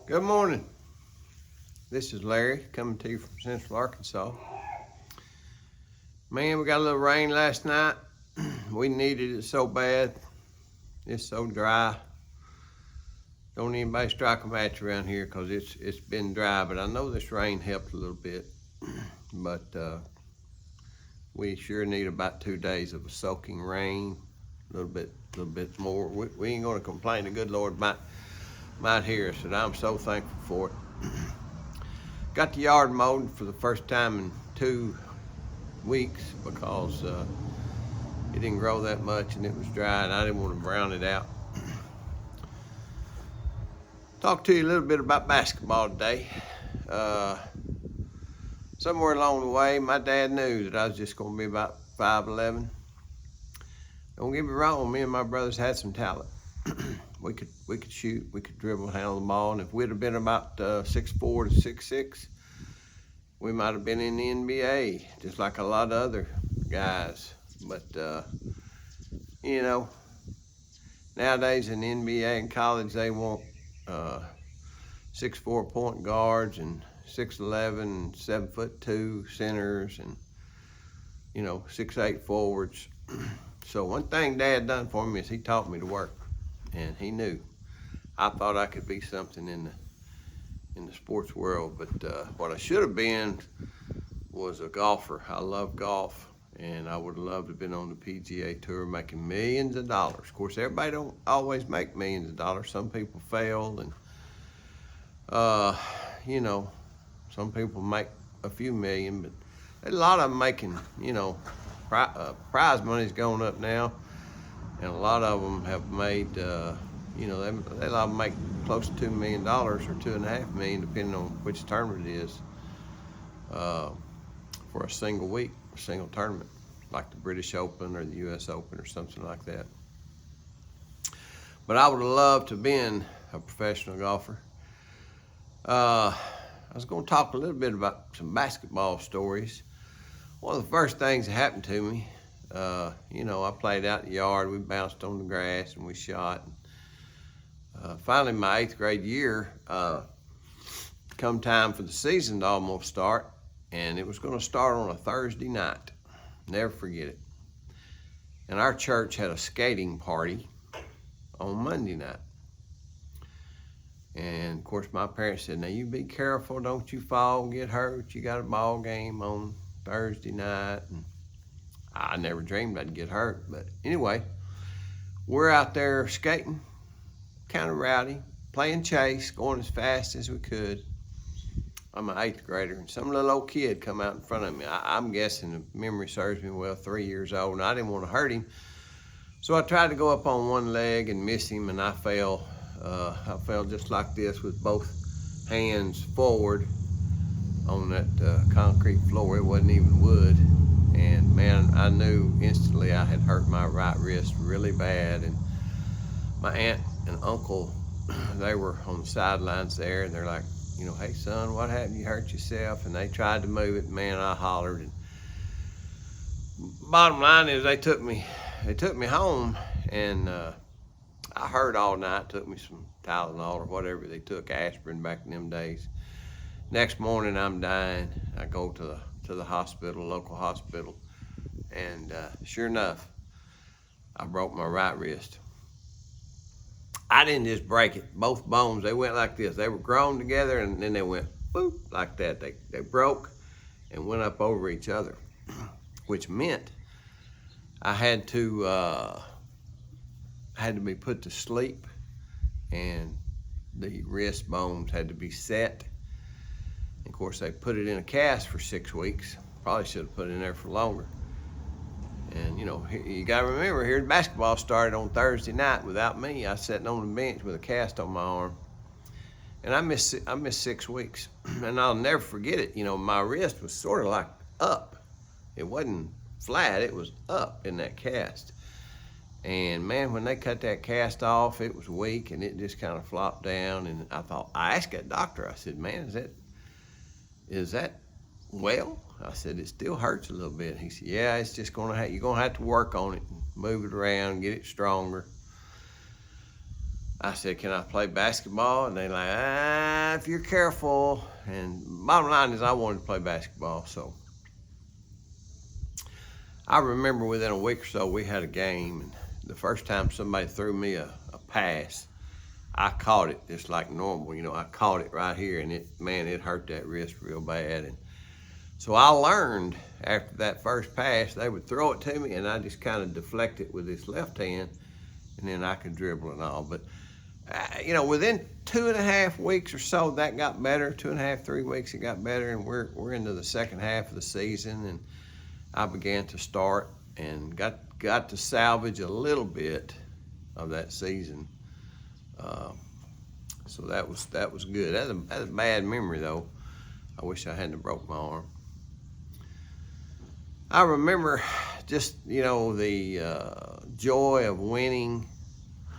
Good morning. This is Larry coming to you from Central Arkansas. Man, we got a little rain last night. We needed it so bad. It's so dry. Don't anybody strike a match around here because it's been dry, but I know this rain helped a little bit. But we sure need about 2 days of a soaking rain, a little bit more. We ain't gonna complain. The good Lord might hear us, and I'm so thankful for it. Got the yard mowed for the first time in 2 weeks because it didn't grow that much and it was dry, and I didn't want to brown it out. Talk to you a little bit about basketball today. Somewhere along the way, my dad knew that I was just going to be about 5'11". Don't get me wrong, me and my brothers had some talent. We could shoot, we could dribble, handle the ball, and if we'd have been about 6'4" to 6'6", we might have been in the NBA, just like a lot of other guys. But you know, nowadays in the NBA and college, they want 6'4" point guards and 6'11" and 7'2" centers, and 6'8" forwards. So one thing Dad done for me is he taught me to work. And he knew. I thought I could be something in the sports world, but what I should have been was a golfer. I love golf, and I would have loved to have been on the PGA Tour making millions of dollars. Of course, everybody don't always make millions of dollars. Some people fail, and some people make a few million, but a lot of them making, prize money's going up now. And a lot of them have made, they a lot of them make close to $2 million or $2.5 million, depending on which tournament it is, for a single week, a single tournament, like the British Open or the US Open or something like that. But I would have loved to have been a professional golfer. I was going to talk a little bit about some basketball stories. One of the first things that happened to me, I played out in the yard, we bounced on the grass and we shot. Finally, my 8th grade year, come time for the season to almost start, and it was going to start on a Thursday night. Never forget it. And our church had a skating party on Monday night. And of course, my parents said, "Now you be careful, don't you fall and get hurt. You got a ball game on Thursday night." And I never dreamed I'd get hurt, but anyway, we're out there skating, kind of rowdy, playing chase, going as fast as we could. I'm an 8th grader, and some little old kid come out in front of me. I'm guessing, if memory serves me well, 3 years old, and I didn't want to hurt him. So I tried to go up on one leg and miss him, and I fell. I fell just like this with both hands forward on that concrete floor. It wasn't even wood. And man, I knew instantly I had hurt my right wrist really bad. And my aunt and uncle, they were on the sidelines there, and they're like, "Hey son, what happened? You hurt yourself?" And they tried to move it. Man, I hollered. And bottom line is they took me home, and I hurt all night. Took me some Tylenol or whatever they took, aspirin back in them days. Next morning I'm dying. I go to the hospital, local hospital, and sure enough, I broke my right wrist. I didn't just break it. Both bones, they went like this. They were grown together, and then they went boop, like that. They broke and went up over each other, which meant I had to be put to sleep, and the wrist bones had to be set. Of course, they put it in a cast for 6 weeks. Probably should have put it in there for longer. And you got to remember, here the basketball started on Thursday night without me. I was sitting on the bench with a cast on my arm, and I missed 6 weeks. And I'll never forget it. My wrist was sort of like up. It wasn't flat. It was up in that cast. And man, when they cut that cast off, it was weak, and it just kind of flopped down. And I asked that doctor. I said, "Man, is that well?" I said, "It still hurts a little bit." He said, "Yeah, it's just you're gonna have to work on it, and move it around, get it stronger." I said, can I play basketball? And they like, if you're careful. And bottom line is I wanted to play basketball. So I remember within a week or so we had a game, and the first time somebody threw me a pass, I caught it just like normal. You know, I caught it right here, and it hurt that wrist real bad. And so I learned after that first pass, they would throw it to me, and I just kind of deflect it with this left hand, and then I could dribble and all. But you know, within 2.5 weeks or so, that got better. 2.5, 3 weeks, it got better, and we're into the second half of the season, and I began to start and got to salvage a little bit of that season. So that was good. That's a bad memory though. I wish I hadn't broke my arm. I remember just, you know, the joy of winning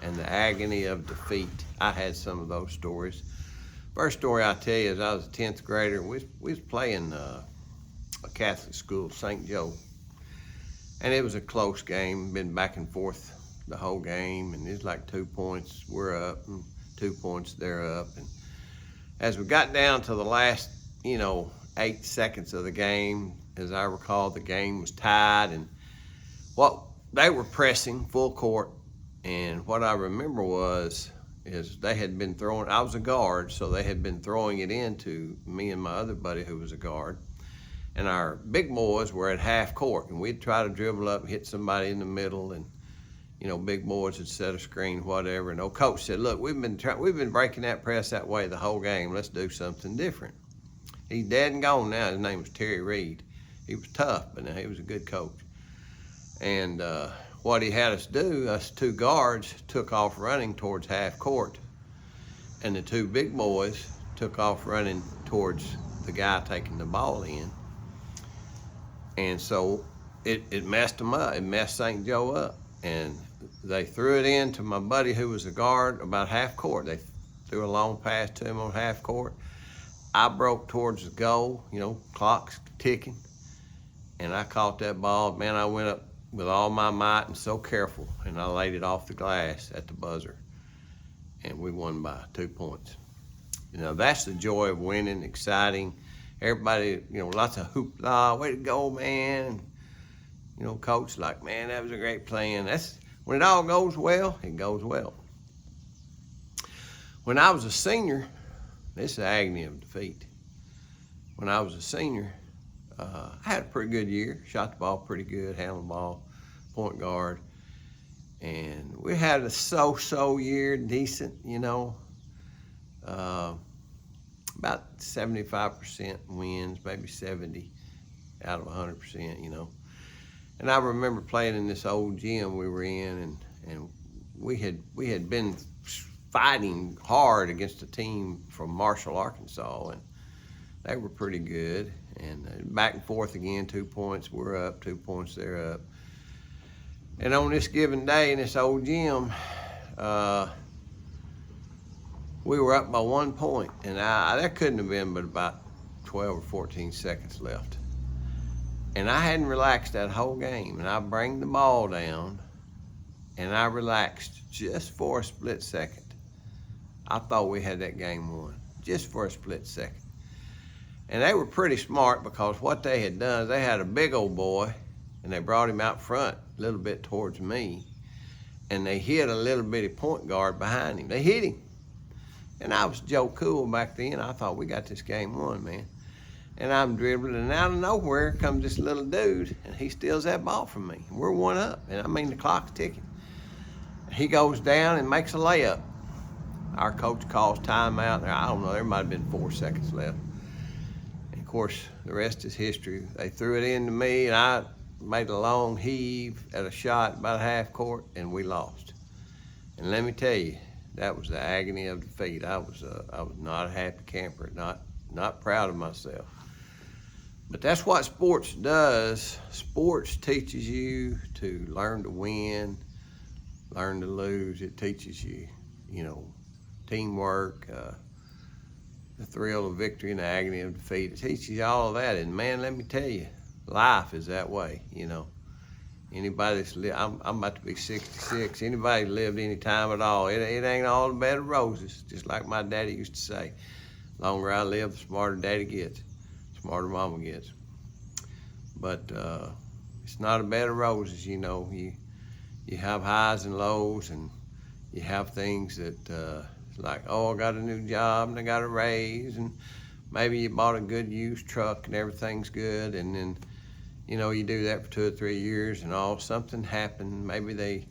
and the agony of defeat. I had some of those stories. First story I tell you is I was a 10th grader. We was playing a Catholic school, St. Joe, and it was a close game. Been back and forth the whole game, and it's like 2 points we're up and 2 points they're up. And as we got down to the last, you know, 8 seconds of the game, as I recall, the game was tied, and what they were pressing full court. And what I remember is they had been throwing, I was a guard, so they had been throwing it into me and my other buddy who was a guard. And our big boys were at half court, and we'd try to dribble up and hit somebody in the middle, and you know, big boys would set a screen, whatever. And old coach said, look, we've been breaking that press that way the whole game. Let's do something different. He's dead and gone now. His name was Terry Reed. He was tough, but he was a good coach. And what he had us do, us two guards took off running towards half court, and the two big boys took off running towards the guy taking the ball in. And so it messed them up. It messed St. Joe up. And they threw it in to my buddy who was a guard about half court. They threw a long pass to him on half court. I broke towards the goal, you know, clock's ticking, and I caught that ball. Man, I went up with all my might and so careful, and I laid it off the glass at the buzzer, and we won by 2 points. You know, that's the joy of winning, exciting. Everybody, you know, lots of hoopla, way to go, man. And, you know, coach like, man, that was a great plan. That's when it all goes well, it goes well. When I was a senior, this is the agony of defeat. When I was a senior, I had a pretty good year. Shot the ball pretty good, handled the ball, point guard. And we had a so-so year, decent, you know. About 75% wins, maybe 70 out of 100%, you know. And I remember playing in this old gym we were in, and we had been fighting hard against a team from Marshall, Arkansas, and they were pretty good. And back and forth again, 2 points, we're up, 2 points, they're up. And on this given day in this old gym, we were up by 1 point, and there couldn't have been but about 12 or 14 seconds left. And I hadn't relaxed that whole game, and I bring the ball down, and I relaxed just for a split second. I thought we had that game won, just for a split second. And they were pretty smart, because what they had done is they had a big old boy, and they brought him out front a little bit towards me, and they hit a little bitty point guard behind him. They hit him. And I was Joe Cool back then. I thought, we got this game won, man. And I'm dribbling, and out of nowhere comes this little dude, and he steals that ball from me. We're 1 up, and I mean, the clock's ticking. He goes down and makes a layup. Our coach calls timeout. I don't know, there might have been 4 seconds left. And of course, the rest is history. They threw it into me, and I made a long heave at a shot about half court, and we lost. And let me tell you, that was the agony of defeat. I was not a happy camper, not proud of myself. But that's what sports does. Sports teaches you to learn to win, learn to lose. It teaches you, you know, teamwork, the thrill of victory and the agony of defeat. It teaches you all of that. And man, let me tell you, life is that way, you know. Anybody that's I'm about to be 66. Anybody lived any time at all, it ain't all a bed of roses. Just like my daddy used to say, the longer I live, the smarter daddy gets, the smarter mama gets. But it's not a bed of roses, you know. You have highs and lows, and you have things that like, oh, I got a new job and I got a raise, and maybe you bought a good used truck and everything's good, and then, you know, you do that for 2 or 3 years and something happened. Maybe they,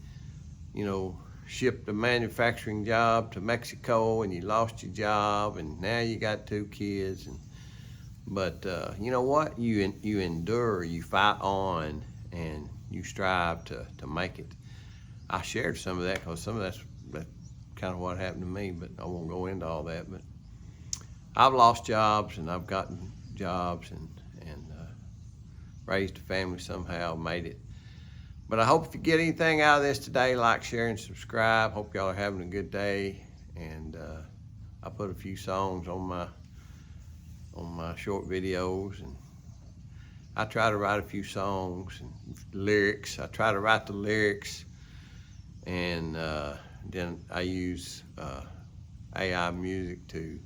you know, shipped a manufacturing job to Mexico and you lost your job, and now you got 2 kids. But you know what? You endure, you fight on, and you strive to make it. I shared some of that because some of that's kind of what happened to me, but I won't go into all that. But I've lost jobs and I've gotten jobs and raised a family somehow, made it. But I hope if you get anything out of this today, like, share, and subscribe. Hope y'all are having a good day. And I put a few songs on my short videos, and I try to write a few songs and lyrics. I try to write the lyrics, and then I use AI music to, you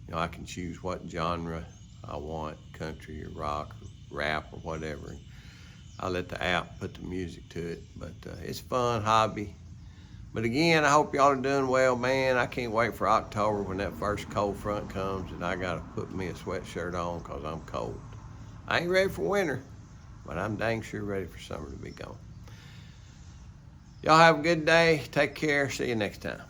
know, I can choose what genre I want, country or rock or rap or whatever. I let the app put the music to it, but it's fun hobby. But again, I hope y'all are doing well, man. I can't wait for October when that first cold front comes and I gotta put me a sweatshirt on because I'm cold. I ain't ready for winter, but I'm dang sure ready for summer to be gone. Y'all have a good day. Take care. See you next time.